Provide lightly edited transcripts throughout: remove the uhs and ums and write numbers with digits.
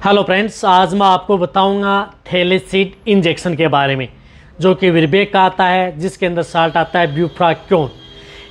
Hello friends, आज मैं आपको बताऊंगा थैलेसीड इंजेक्शन के बारे में, जो कि विरबैक का आता है, जिसके अंदर साल्ट आता है ब्यूफ्राक्योन।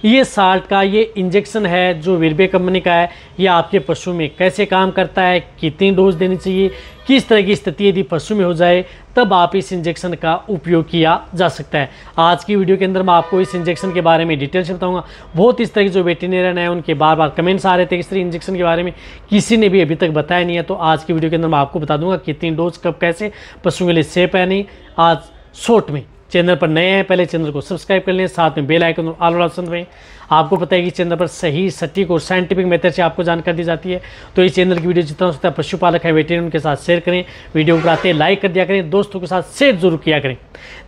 ये साल्ट का ये इंजेक्शन है जो विरबैक कंपनी का है। ये आपके पशु में कैसे काम करता है, कितनी डोज देनी चाहिए, किस तरह की स्थिति यदि पशु में हो जाए तब आप इस इंजेक्शन का उपयोग किया जा सकता है। आज की वीडियो के अंदर मैं आपको इस इंजेक्शन के बारे में डिटेल से बताऊंगा। बहुत इस तरह के जो वेटरनरियन है उनके बार बार कमेंट्स आ रहे थे इस तरह इंजेक्शन के बारे में, किसी ने भी अभी तक बताया नहीं है। तो आज की वीडियो के अंदर मैं आपको बता दूंगा कितनी डोज कब कैसे पशु के लिए सेफ है नहीं। आज शॉर्ट में, चैनल पर नए हैं पहले चैनल को सब्सक्राइब कर लें, साथ में बेल आइकन और ऑल ऑप्शन में। आपको पता है कि चैनल पर सही सटीक और साइंटिफिक मेथड से आपको जानकारी दी जाती है। तो इस चैनल की वीडियो जितना हो सकता है पशुपालक है वेटरनरियन के साथ शेयर करें, वीडियो को आते लाइक कर दिया करें, दोस्तों के साथ शेयर जरूर किया करें।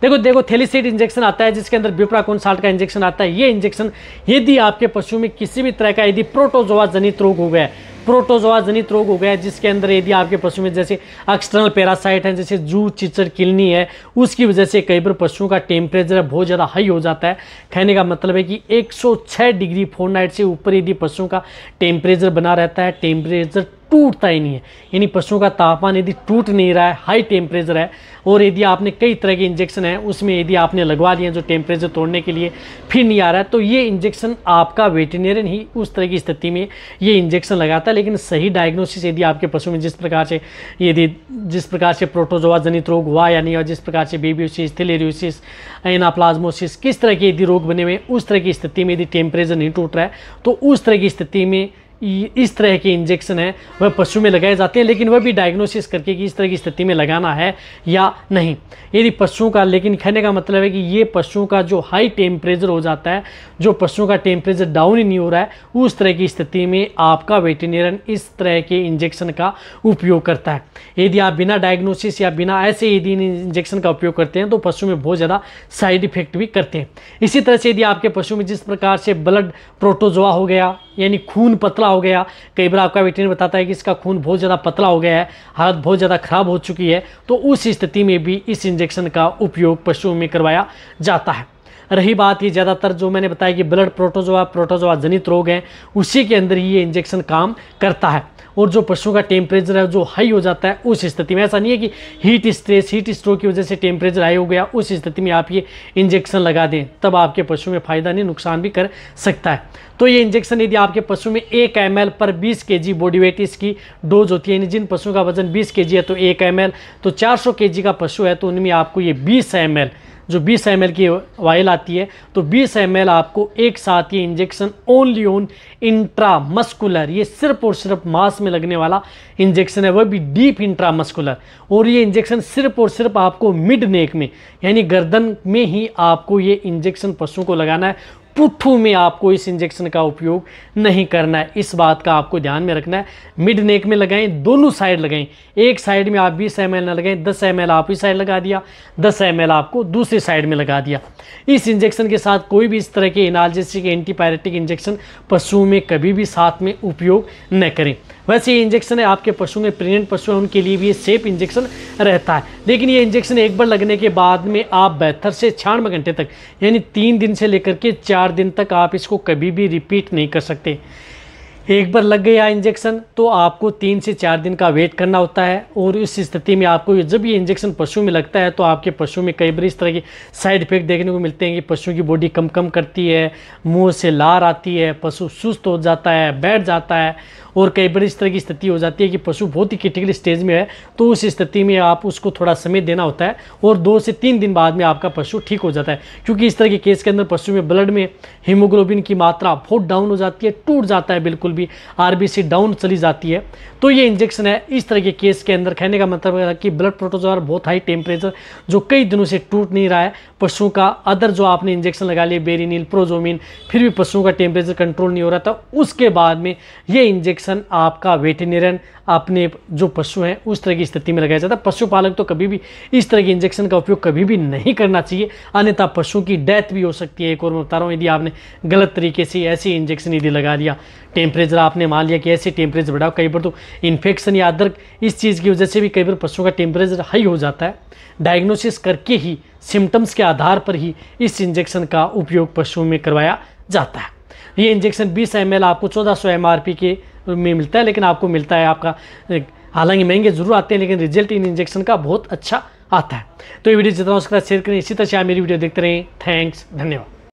देखो थैलेसीड इंजेक्शन आता है जिसके अंदर ब्यूफ्राक्योन साल्ट का इंजेक्शन आता है। ये इंजेक्शन यदि आपके पशु में किसी भी तरह का यदि प्रोटोजोआ जनित रोग हो गया, प्रोटोजोआ जनित रोग हो गया जिसके अंदर यदि आपके पशु में जैसे एक्सटर्नल पैरासाइट है, जैसे जू चिचड़ किलनी है, उसकी वजह से कई बार पशुओं का टेम्परेचर बहुत ज़्यादा हाई हो जाता है। कहने का मतलब है कि 106 डिग्री फ़ारेनहाइट से ऊपर यदि पशुओं का टेम्परेचर बना रहता है, टेम्परेचर टूटता ही नहीं है, यानी पशुओं का तापमान यदि टूट नहीं रहा है, हाई टेम्परेचर है, और यदि आपने कई तरह के इंजेक्शन है उसमें यदि आपने लगवा लिए जो टेम्परेचर तोड़ने के लिए फिर नहीं आ रहा है, तो ये इंजेक्शन आपका वेटरनरियन ही उस तरह की स्थिति में ये इंजेक्शन लगाता है। लेकिन सही डायग्नोसिस यदि आपके पशु में जिस प्रकार से प्रोटोजोआ जनित रोग हुआ या नहीं, और जिस प्रकार से बेबियोसिस, थैलेरियोसिस, एनाप्लाज्मोसिस, किस तरह के यदि रोग बने हुए उस तरह की स्थिति में यदि टेम्परेचर नहीं टूट रहा है, तो उस तरह की स्थिति में इस तरह के इंजेक्शन है वह पशु में लगाए जाते हैं। लेकिन वह भी डायग्नोसिस करके कि इस तरह की स्थिति में लगाना है या नहीं। यदि पशुओं का, लेकिन कहने का मतलब है कि ये पशुओं का जो हाई टेम्परेचर हो जाता है, जो पशुओं का टेम्परेचर डाउन ही नहीं हो रहा है, उस तरह की स्थिति में आपका वेटरनरियन इस तरह के इंजेक्शन का उपयोग करता है। यदि आप बिना डायग्नोसिस या बिना ऐसे यदि इंजेक्शन का उपयोग करते हैं तो पशु में बहुत ज़्यादा साइड इफेक्ट भी करते हैं। इसी तरह से यदि आपके पशु में जिस प्रकार से ब्लड प्रोटोजोआ हो गया, यानी खून पतला हो गया, कई बार आपका वेटरनरी बताता है कि इसका खून बहुत ज़्यादा पतला हो गया है, हालत बहुत ज़्यादा खराब हो चुकी है, तो उस स्थिति में भी इस इंजेक्शन का उपयोग पशुओं में करवाया जाता है। रही बात ये ज़्यादातर जो मैंने बताया कि ब्लड प्रोटोजोआ जनित रोग हैं, उसी के अंदर ये इंजेक्शन काम करता है। और जो पशुओं का टेम्परेचर है जो हाई हो जाता है, उस स्थिति में ऐसा नहीं है कि हीट स्ट्रोक की वजह से टेम्परेचर हाई हो गया, उस स्थिति में आप ये इंजेक्शन लगा दें, तब आपके पशु में फ़ायदा नहीं नुकसान भी कर सकता है। तो ये इंजेक्शन यदि आपके पशु में 1 ml पर 20 kg बॉडी वेट इसकी डोज होती है, यानी जिन पशुओं का वजन 20 kg है तो 1 ml, तो 400 kg का पशु है तो उनमें आपको ये 20 ml, जो 20 ml की वायल आती है, तो 20 ml आपको एक साथ ये इंजेक्शन ओनली ऑन इंट्रामस्कुलर, ये सिर्फ और सिर्फ मांस में लगने वाला इंजेक्शन है, वह भी डीप इंट्रामस्कुलर। और ये इंजेक्शन सिर्फ और सिर्फ आपको मिड नेक में, यानी गर्दन में ही आपको ये इंजेक्शन पशुओं को लगाना है। पुट्ठू में आपको इस इंजेक्शन का उपयोग नहीं करना है, इस बात का आपको ध्यान में रखना है। मिड नेक में लगाएं, दोनों साइड लगाएं, एक साइड में आप 20 ml ना लगाएं, 10 ml आप इस साइड लगा दिया, 10 ml आपको दूसरी साइड में लगा दिया। इस इंजेक्शन के साथ कोई भी इस तरह के एनाल्जेसिक एंटीपायरेटिक इंजेक्शन पशुओं में कभी भी साथ में उपयोग न करें। वैसे ये इंजेक्शन है आपके पशु में प्रेग्नेंट पशु हैं उनके लिए भी ये सेफ इंजेक्शन रहता है। लेकिन ये इंजेक्शन एक बार लगने के बाद में आप 72 से 96 घंटे तक, यानी 3 दिन से लेकर के 4 दिन तक आप इसको कभी भी रिपीट नहीं कर सकते। एक बार लग गया इंजेक्शन तो आपको 3 से 4 दिन का वेट करना होता है। और इस स्थिति में आपको जब ये इंजेक्शन पशु में लगता है तो आपके पशु में कई बार इस तरह के साइड इफेक्ट देखने को मिलते हैं कि पशु की बॉडी कम करती है, मुंह से लार आती है, पशु सुस्त हो जाता है, बैठ जाता है, और कई बार इस तरह की स्थिति हो जाती है कि पशु बहुत ही क्रिटिकल स्टेज में है, तो उस स्थिति में आप उसको थोड़ा समय देना होता है और 2 से 3 दिन बाद में आपका पशु ठीक हो जाता है। क्योंकि इस तरह के केस के अंदर पशु में ब्लड में हीमोग्लोबिन की मात्रा बहुत डाउन हो जाती है, टूट जाता है, बिल्कुल भी आरबीसी डाउन चली जाती है। तो ये इंजेक्शन है इस तरह के केस के अंदर, कहने का मतलब है कि ब्लड प्रोटोजोआ बहुत हाई टेम्परेचर जो कई दिनों से टूट नहीं रहा है, पशु का अदर जो आपने इंजेक्शन लगा लिए बेरिनिल, प्रोजोमिन, फिर भी पशुओं का टेम्परेचर कंट्रोल नहीं हो रहा था, उसके बाद में ये इंजेक्शन आपका वेटरनरियन अपने जो पशु हैं उस तरह की स्थिति में लगाया जाता है। पशुपालक तो कभी भी इस तरह के इंजेक्शन का उपयोग कभी भी नहीं करना चाहिए, अन्यथा पशु की डेथ भी हो सकती है। एक और मैं बता रहा हूँ, यदि आपने गलत तरीके से ऐसे इंजेक्शन यदि लगा दिया, टेम्परेचर आपने मान लिया कि ऐसे टेम्परेचर बढ़ाओ, कई बार तो इन्फेक्शन या अदर इस चीज़ की वजह से भी कई बार पशुओं का टेम्परेचर हाई हो जाता है। डायग्नोसिस करके ही, सिम्टम्स के आधार पर ही इस इंजेक्शन का उपयोग पशुओं में करवाया जाता है। ये इंजेक्शन 20 ml आपको 1400 MRP के में मिलता है, लेकिन आपको मिलता है आपका, हालांकि महंगे ज़रूर आते हैं लेकिन रिजल्ट इन इंजेक्शन का बहुत अच्छा आता है। तो ये वीडियो जितना हो सकता है शेयर करें। इसी तरह से आप मेरी वीडियो देखते रहें। थैंक्स, धन्यवाद।